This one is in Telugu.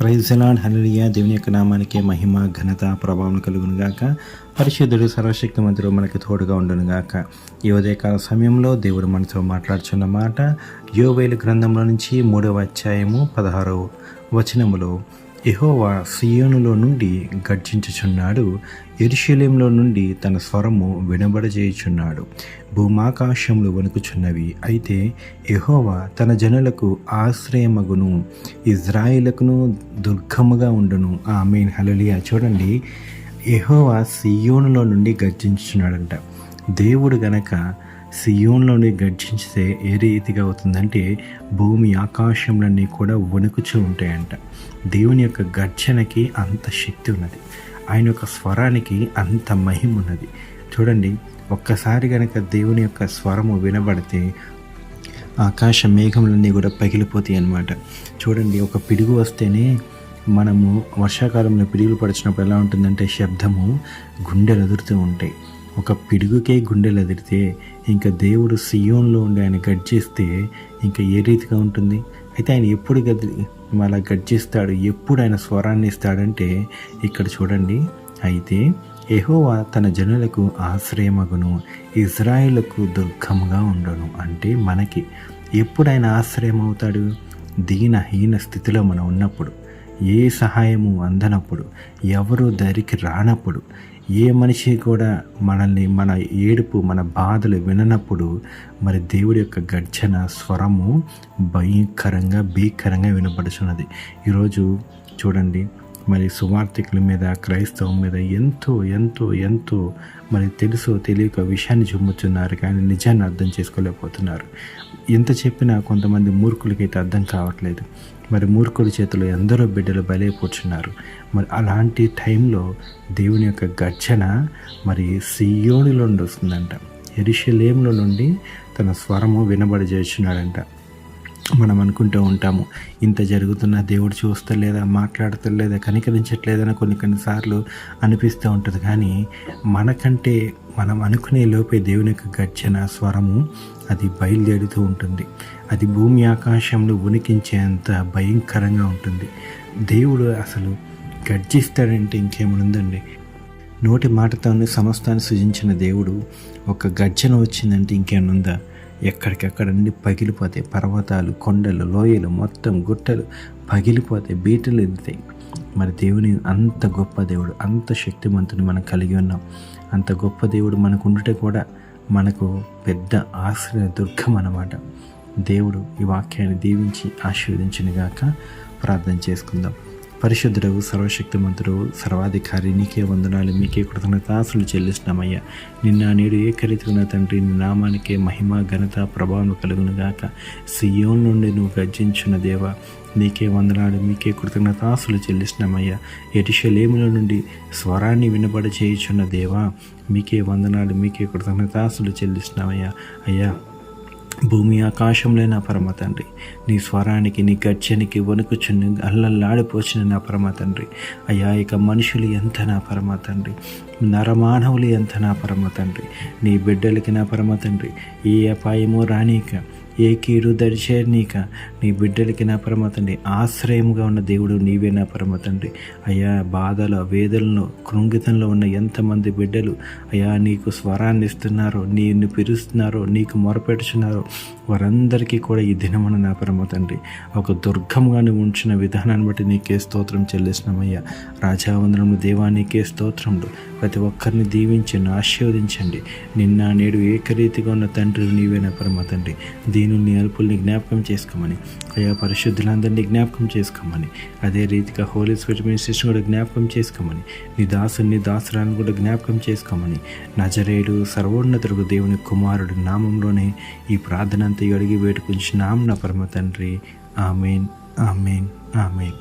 ప్రైజ్ ది లార్డ్, హల్లెలూయా. దేవుని యొక్క నామానికి మహిమ, ఘనత, ప్రభావం కలుగును గాక. పరిశుద్ధుడు, సర్వశక్తిమంతుడు మనకి తోడుగా ఉండును గాక. ఈ ఉదయకాల సమయంలో దేవుడు మనతో మాట్లాడుచున్న మాట యోవేలు గ్రంథంలో నుంచి 3వ అధ్యాయము 16వ వచనములో, యెహోవా సియోనులో నుండి గర్జించుచున్నాడు, యెరూషలేములో నుండి తన స్వరము వినబడజేయుచున్నాడు. భూమాకాశములు వణుకుచున్నవి. అయితే యెహోవా తన జనులకు ఆశ్రయమగును, ఇజ్రాయిలుకును దుర్గముగా ఉండును. ఆమేన్, హల్లెలూయా. చూడండి, యెహోవా సియోనులో నుండి గర్జించుచున్నాడంట. దేవుడు గనక సియోన్లోని గర్జించితే ఏ రీతిగా అవుతుందంటే భూమి ఆకాశంలన్నీ కూడా వణుకుచూ ఉంటాయంట. దేవుని యొక్క గర్జనకి అంత శక్తి ఉన్నది, ఆయన యొక్క స్వరానికి అంత మహిమ ఉన్నది. చూడండి, ఒక్కసారి కనుక దేవుని యొక్క స్వరము వినబడితే ఆకాశ మేఘములన్నీ కూడా పగిలిపోతాయి అన్నమాట. చూడండి, ఒక పిడుగు వస్తేనే మనము వర్షాకాలంలో పిడుగులు పడిచినప్పుడు ఎలా ఉంటుందంటే శబ్దము, గుండెలు ఎదురుతూ ఉంటాయి. ఒక పిడుగుకే గుండెలు ఎదిరితే ఇంకా దేవుడు సియోన్లో ఉండి ఆయన గర్జిస్తే ఇంకా ఏ రీతిగా ఉంటుంది. అయితే ఆయన ఎప్పుడు అలా గర్జిస్తాడు, ఎప్పుడు ఆయన స్వరాన్ని ఇస్తాడంటే ఇక్కడ చూడండి, అయితే యెహోవా తన జనులకు ఆశ్రయమగును, ఇజ్రాయిలుకు దుర్గముగా ఉండును. అంటే మనకి ఎప్పుడు ఆయన ఆశ్రయం అవుతాడు? దీనహీన స్థితిలో మనం ఉన్నప్పుడు, ఏ సహాయము అందనప్పుడు, ఎవరు దరికి రానప్పుడు, ఏ మనిషి కూడా మనల్ని, మన ఏడుపు, మన బాధలు విననప్పుడు మరి దేవుడి యొక్క గర్జన స్వరము భీకరంగా వినపడుచున్నది. ఈరోజు చూడండి, మరి సువార్థికుల మీద, క్రైస్తవం మీద ఎంతో ఎంతో ఎంతో మరి తెలుసో తెలియక విషయాన్ని చూపుతున్నారు, కానీ నిజాన్ని అర్థం చేసుకోలేకపోతున్నారు. ఎంత చెప్పినా కొంతమంది మూర్ఖులకైతే అర్థం కావట్లేదు. మరి మూర్ఖుల చేతిలో ఎందరో బిడ్డలు బలైపోతున్నారు. మరి అలాంటి టైంలో దేవుని యొక్క గర్జన మరి సియోనులో నుండి వస్తుందంట, యెరూషలేములో నుండి తన స్వరము వినబడజేస్తున్నాడంట. మనం అనుకుంటూ ఉంటాము, ఇంత జరుగుతున్నా దేవుడు చూస్తలేదా, మాట్లాడతలేదా, కనికరించట్లేదని కొన్నిసార్లు అనిపిస్తూ ఉంటుంది. కానీ మనకంటే మనం అనుకునే లోపే దేవుని యొక్క గర్జన స్వరము అది బయలుదేరుతూ ఉంటుంది. అది భూమి ఆకాశంలో ఉనికించేంత భయంకరంగా ఉంటుంది. దేవుడు అసలు గర్జిస్తాడంటే ఇంకేముందండి. నోటి మాటతోనే సమస్తాన్ని సృజించిన దేవుడు ఒక గర్జన వచ్చిందంటే ఇంకేముందా? ఎక్కడికెక్కడ నుండి పగిలిపోతాయి పర్వతాలు, కొండలు, లోయలు, మొత్తం గుట్టలు పగిలిపోతాయి, బీటలు ఎదుగుతాయి. మరి దేవుని అంత గొప్ప దేవుడు, అంత శక్తిమంతుని మనం కలిగి ఉన్నాం. అంత గొప్ప దేవుడు మనకు ఉండుటే కూడా మనకు పెద్ద ఆశ్రయ దుర్గం అన్నమాట. దేవుడు ఈ వాక్యాన్ని దీవించి ఆశీర్వదించునుగాక. ప్రార్థన చేసుకుందాం. పరిశుద్ధుడవు, సర్వశక్తిమంతుడు, సర్వాధికారి, నీకే వందనాలు, మీకే కృతజ్ఞతాస్తులు చెల్లిస్తున్నామయ్యా. నిన్న నేడు ఏకరీతిగా తండ్రి, నీ నామానికే మహిమ, ఘనత, ప్రభావం కలుగునుగాక. సియోన్ నుండి నువ్వు గర్జించున్న దేవా, నీకే వందనాలు, మీకే కృతజ్ఞతాస్తులు చెల్లిస్తున్నామయ్యా. యెరూషలేములో నుండి స్వరాన్ని వినబడ చేయుచున్న దేవా, మీకే వందనాలు, మీకే కృతజ్ఞతాస్తులు చెల్లిస్తున్నామయ్యా. అయ్యా, భూమి ఆకాశంలో నా పరమ తండ్రి, నీ స్వరానికి, నీ గర్జనికి వణుకుచుని అల్లల్లాడిపోచిన నా పరమ తండ్రి. అయ్యా, ఇక మనుషులు ఎంత నా పరమ తండ్రి, నరమానవులు ఎంత నా పరమ తండ్రి, నీ బిడ్డలకి నా పరమ తండ్రి ఏ అపాయమో రానీక, ఏ కీడు దరిచేరనీక, నీ బిడ్డలకి నా పరమ తండ్రి ఆశ్రయముగా ఉన్న దేవుడు నీవే నా పరమ తండ్రి. అయ్యా, బాధల, వేదనలో, కృంగితంలో ఉన్న ఎంతమంది బిడ్డలు అయ్యా నీకు స్వరాన్ని ఇస్తున్నారో, నిన్ను పిలుస్తున్నారో, నీకు మొరపెడుచున్నారో, వారందరికీ కూడా ఈ దినమున నా పరమ తండ్రి ఒక దుర్గంగా నువ్వు ఉంచిన విధానాన్ని బట్టి నీకే స్తోత్రం చెల్లిస్తున్నామయ్యా. రాజావందనము దేవా, నీకే స్తోత్రములు. ప్రతి ఒక్కరిని దీవించండి, ఆశీర్వదించండి. నిన్న నేడు ఏకరీతిగా ఉన్న తండ్రి నీవే నా పరమ తండ్రి. దీనుల్ని, అల్పుల్ని జ్ఞాపకం చేసుకోమని, అయ్యా పరిశుద్ధులందరినీ జ్ఞాపకం చేసుకోమని, అదే రీతిగా హోలీ స్పిరిట్ మినిస్ట్రేషన్ కూడా జ్ఞాపకం చేసుకోమని, నీ దాసుని, దాసురాన్ని కూడా జ్ఞాపకం చేసుకోమని, నజరేయుడు సర్వోన్నతుడు దేవుని కుమారుడు నామంలోనే ఈ ప్రార్థన అంతా అడిగి వేడుకుంటున్నాం నా పరమ తండ్రి. ఆమేన్, ఆమేన్, ఆమేన్.